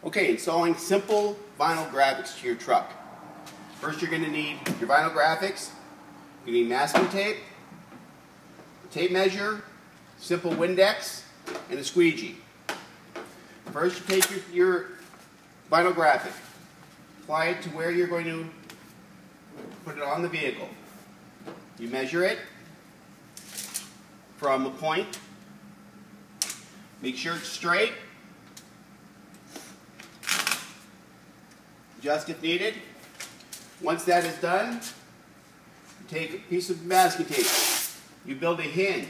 Okay, installing simple vinyl graphics to your truck. First you're going to need your vinyl graphics, you need masking tape, a tape measure, simple Windex, and a squeegee. First you take your vinyl graphic, apply it to where you're going to put it on the vehicle. You measure it from a point, make sure it's straight, adjust if needed. Once that is done, you take a piece of masking tape, you build a hinge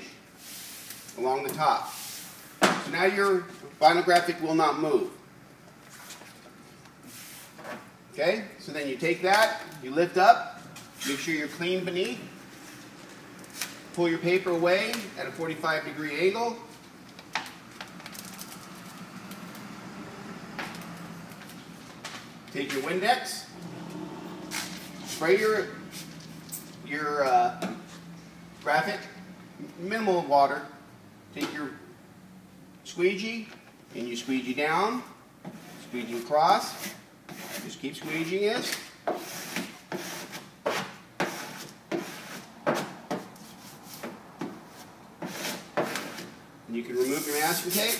along the top. So now your vinyl graphic will not move. Okay, so then you take that, you lift up, make sure you're clean beneath, pull your paper away at a 45-degree angle. Take your Windex, spray your graphic, minimal water. Take your squeegee and you squeegee down, squeegee across. Just keep squeegeeing it. And you can remove your masking tape.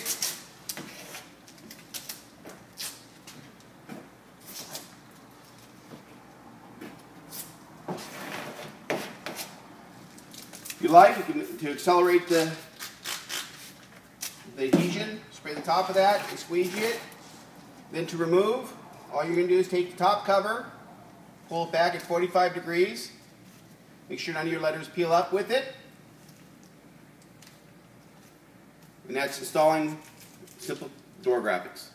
If you like, you can, to accelerate the adhesion, spray the top of that and squeegee it. Then to remove, all you're going to do is take the top cover, pull it back at 45 degrees, make sure none of your letters peel up with it. And that's installing simple door graphics.